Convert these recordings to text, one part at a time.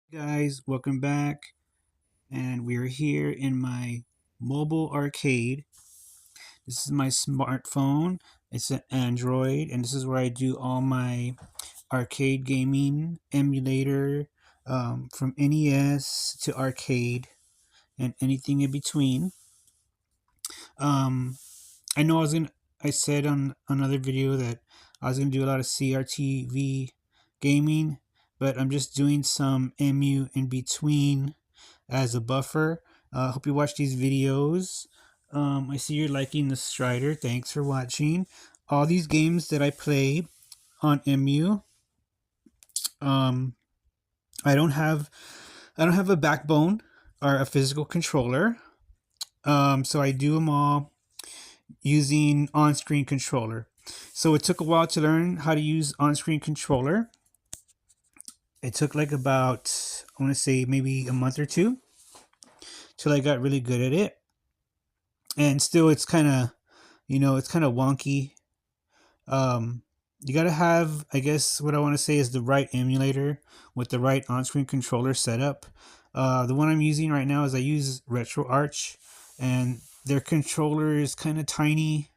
Guys, welcome back. And we are here in my mobile arcade. This is my smartphone. It's an Android, and this is where I do all my arcade gaming emulator from NES to arcade and anything in between. Um, I know I said on another video that I was gonna do a lot of CRTV gaming, but I'm just doing some MU in between as a buffer. Hope you watch these videos. I see you're liking the Strider. Thanks for watching. All these games that I play on MU, um, I don't have I don't have a backbone or a physical controller. So I do them all using on-screen controller. So it took a while to learn how to use on-screen controller. It took like about I want to say maybe a month or two till I got really good at it. And still, it's kind of it's kind of wonky. You gotta have, I guess, what I want to say is the right emulator with the right on-screen controller setup. The one I'm using right now is I use RetroArch, and their controller is kind of tiny.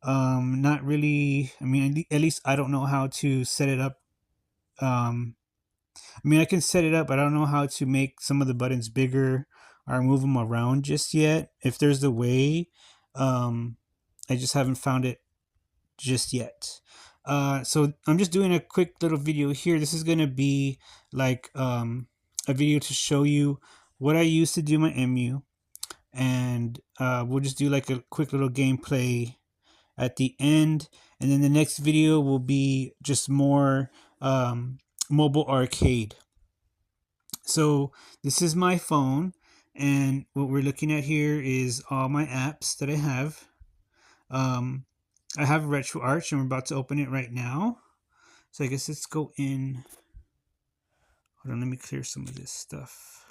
Not really. I mean, at least I don't know how to set it up. Um, I mean, I can set it up, but I don't know how to make some of the buttons bigger or move them around just yet. If there's a way, um, I just haven't found it just yet. So I'm just doing a quick little video here. This is gonna be like a video to show you what I used to do my MU, and we'll just do like a quick little gameplay at the end, and then the next video will be just more mobile arcade. So this is my phone, and what we're looking at here is all my apps that I have. Um, I have RetroArch, and we're about to open it right now. So I guess let's go in. Hold on, let me clear some of this stuff.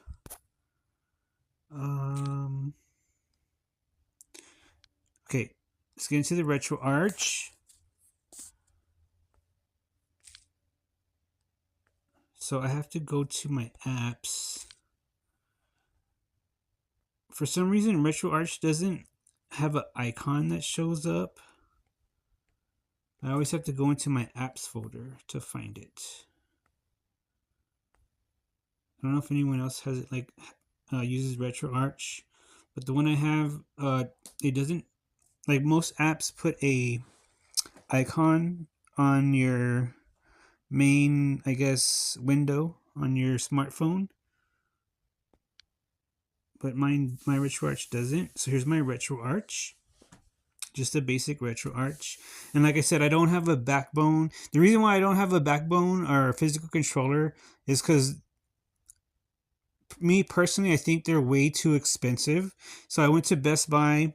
Um, okay, let's get into the RetroArch. So I have to go to my apps. For some reason, RetroArch doesn't have an icon that shows up. I always have to go into my apps folder to find it. I don't know if anyone else has it, like uses RetroArch, but the one I have, it doesn't. Like most apps, put a icon on your main, I guess, window on your smartphone, but my RetroArch doesn't. So here's my RetroArch. Just a basic RetroArch. And like I said, I don't have a backbone. The reason why I don't have a backbone or a physical controller is because me personally, I think they're way too expensive. So I went to Best Buy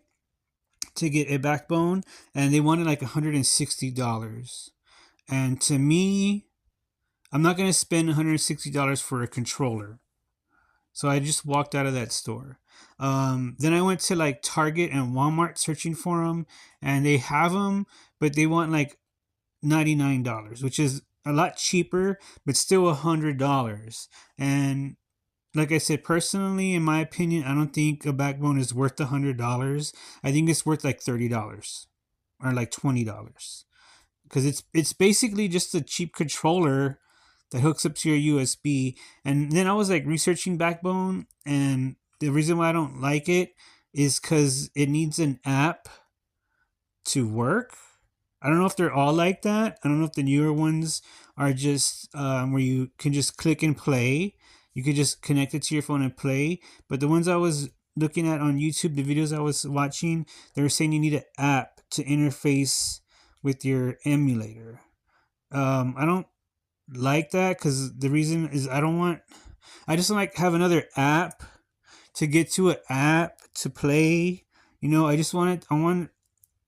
to get a backbone, and they wanted like $160. And to me, I'm not going to spend $160 for a controller. So I just walked out of that store. Then I went to like Target and Walmart searching for them, and they have them, but they want like $99, which is a lot cheaper, but still $100. And like I said, personally, in my opinion, I don't think a backbone is worth $100. I think it's worth like $30 or like $20 because it's basically just a cheap controller that hooks up to your USB. And then I was like researching Backbone, and the reason why I don't like it is because it needs an app to work. I don't know if they're all like that. I don't know if the newer ones are just where you can just click and play. You could just connect it to your phone and play. But the ones I was looking at on YouTube, the videos I was watching, they were saying you need an app to interface with your emulator. I don't like that because the reason is I just don't like have another app to get to an app to play. I want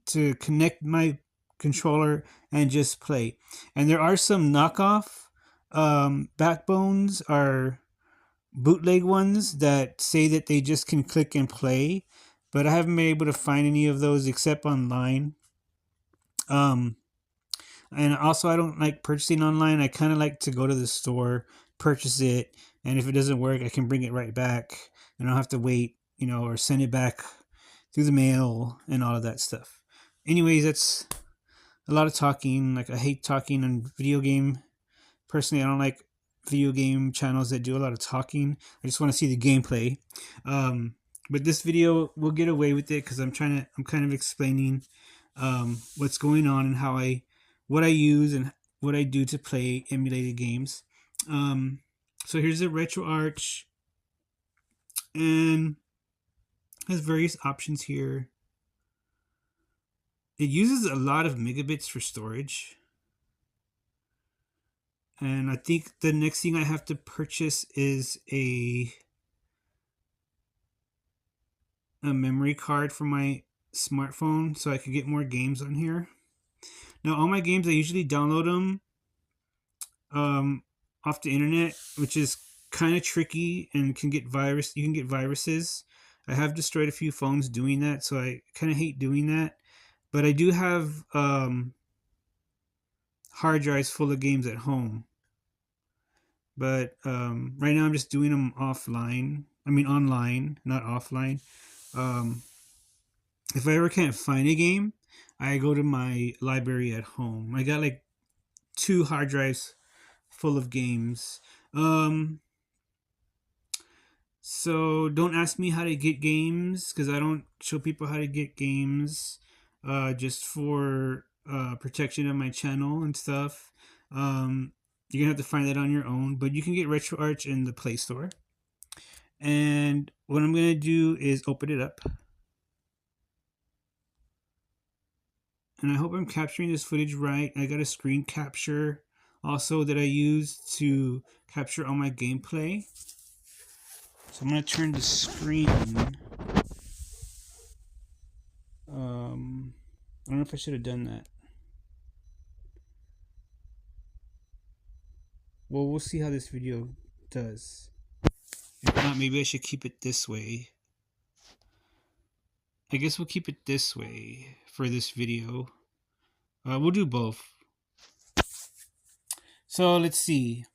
to connect my controller and just play. And there are some knockoff backbones or bootleg ones that say that they just can click and play, but I haven't been able to find any of those except online. Um, and also, I don't like purchasing online. I kind of like to go to the store, purchase it, and if it doesn't work, I can bring it right back, and I don't have to wait, or send it back through the mail and all of that stuff. Anyways, that's a lot of talking. Like, I hate talking on video game. Personally, I don't like video game channels that do a lot of talking. I just want to see the gameplay. But this video, we'll get away with it because I'm kind of explaining what's going on and what I use and what I do to play emulated games. So here's the RetroArch, and has various options here. It uses a lot of megabits for storage. And I think the next thing I have to purchase is a memory card for my smartphone so I can get more games on here. Now, all my games, I usually download them off the internet, which is kind of tricky and can get you can get viruses. I have destroyed a few phones doing that, so I kind of hate doing that. But I do have hard drives full of games at home. But right now I'm just doing them offline. I mean online, not offline. If I ever can't find a game, I go to my library at home. I got like 2 hard drives full of games. So don't ask me how to get games, because I don't show people how to get games, just for protection of my channel and stuff. You're gonna have to find that on your own, but you can get RetroArch in the Play Store. And what I'm gonna do is open it up. And I hope I'm capturing this footage right. I got a screen capture also that I use to capture all my gameplay. So I'm going to turn the screen. I don't know if I should have done that. Well, we'll see how this video does. If not, maybe I should keep it this way. I guess we'll keep it this way for this video. We'll do both. So let's see.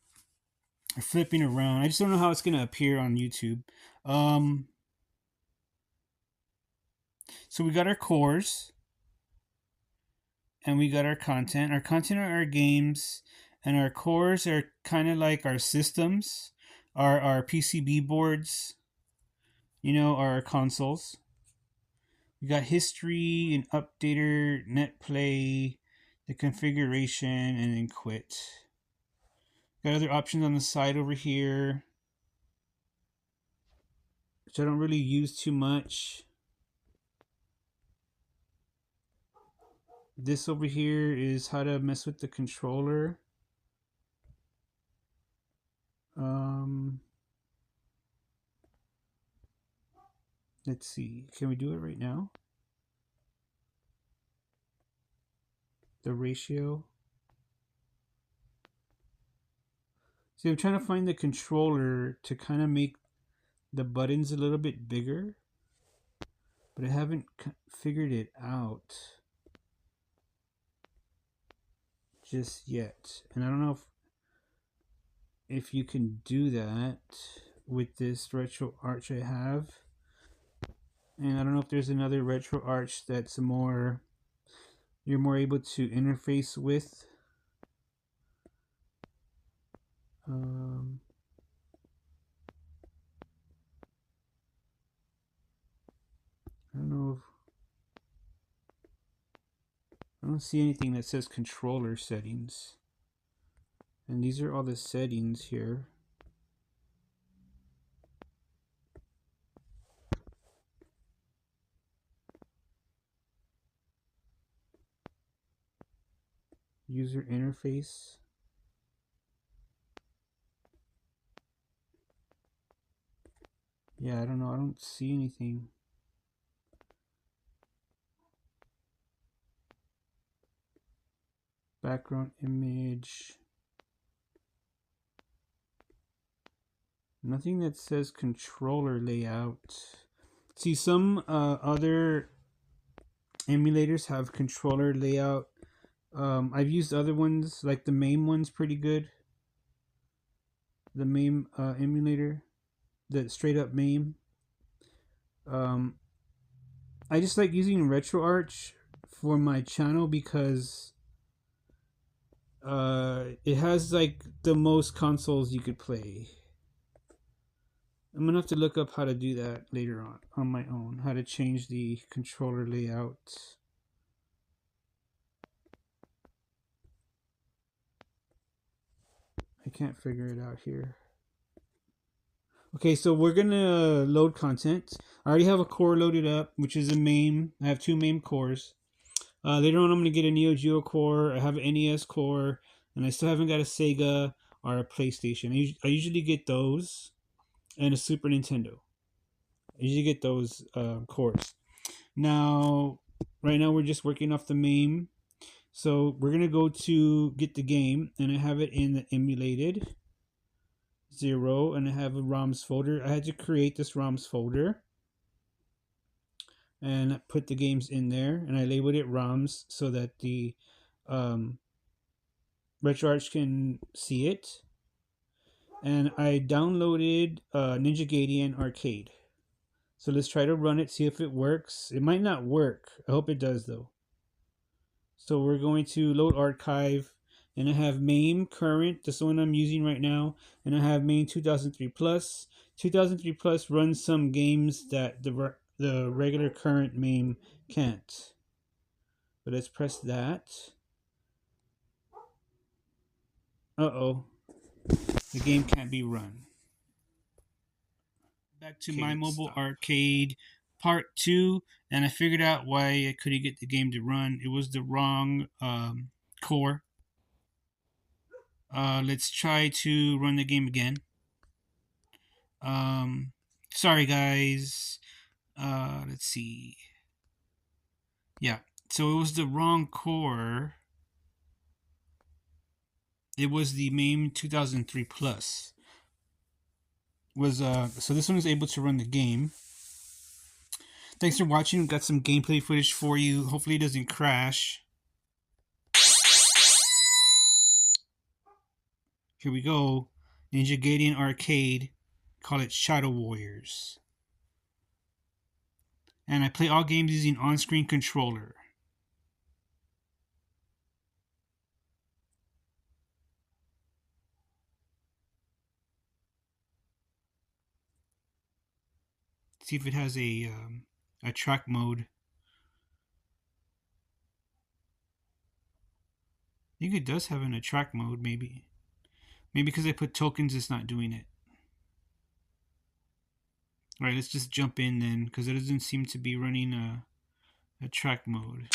I'm flipping around. I just don't know how it's going to appear on YouTube. So we got our cores. And we got our content. Our content are our games. And our cores are kind of like our systems. Our PCB boards. Our consoles. We got history and updater, net play, the configuration, and then quit. Got other options on the side over here, which I don't really use too much. This over here is how to mess with the controller. Let's see. Can we do it right now? The ratio. See, I'm trying to find the controller to kind of make the buttons a little bit bigger, but I haven't figured it out just yet. And I don't know if you can do that with this RetroArch I have. And I don't know if there's another RetroArch that's you're more able to interface with. I don't know I don't see anything that says controller settings. And these are all the settings here. User interface. Yeah, I don't know. I don't see anything. Background image. Nothing that says controller layout. See, some other emulators have controller layout. I've used other ones, like the MAME one's pretty good. the MAME emulator, the straight up MAME. I just like using RetroArch for my channel because it has like the most consoles you could play. I'm gonna have to look up how to do that later on my own, how to change the controller layout. I can't figure it out here. Okay, so we're gonna load content. I already have a core loaded up, which is a MAME. I have 2 MAME cores. Later on, I'm gonna get a Neo Geo core. I have an NES core, and I still haven't got a Sega or a PlayStation. I usually get those, and a Super Nintendo. I usually get those cores. Now, right now we're just working off the MAME. So we're gonna go to get the game, and I have it in the emulated 0, and I have a ROMs folder. I had to create this ROMs folder and put the games in there, and I labeled it ROMs so that the RetroArch can see it. And I downloaded Ninja Gaiden Arcade. So let's try to run it, see if it works. It might not work. I hope it does though. So we're going to load archive, and I have MAME current, this one I'm using right now, and I have MAME 2003 plus. 2003 plus runs some games that the regular current MAME can't. But let's press that. Uh-oh. The game can't be run. Back to My Mobile Arcade Part 2, and I figured out why I couldn't get the game to run. It was the wrong core. Let's try to run the game again. Sorry guys. Let's see. Yeah, so it was the wrong core. It was the MAME 2003 plus. So this one is able to run the game. Thanks for watching. We've got some gameplay footage for you. Hopefully it doesn't crash. Here we go. Ninja Gaiden Arcade. Call it Shadow Warriors. And I play all games using on-screen controller. See if it has a track mode. I think it does have an attract mode, maybe. Maybe because I put tokens, it's not doing it. Alright, let's just jump in then, because it doesn't seem to be running a track mode.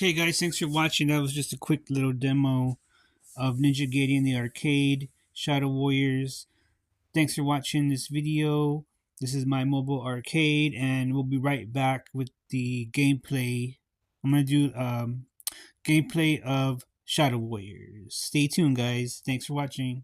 Okay, guys, thanks for watching. That was just a quick little demo of Ninja Gaiden the arcade, Shadow Warriors. Thanks for watching this video. This is my mobile arcade, and we'll be right back with the gameplay. I'm gonna do gameplay of Shadow Warriors. Stay tuned, guys. Thanks for watching.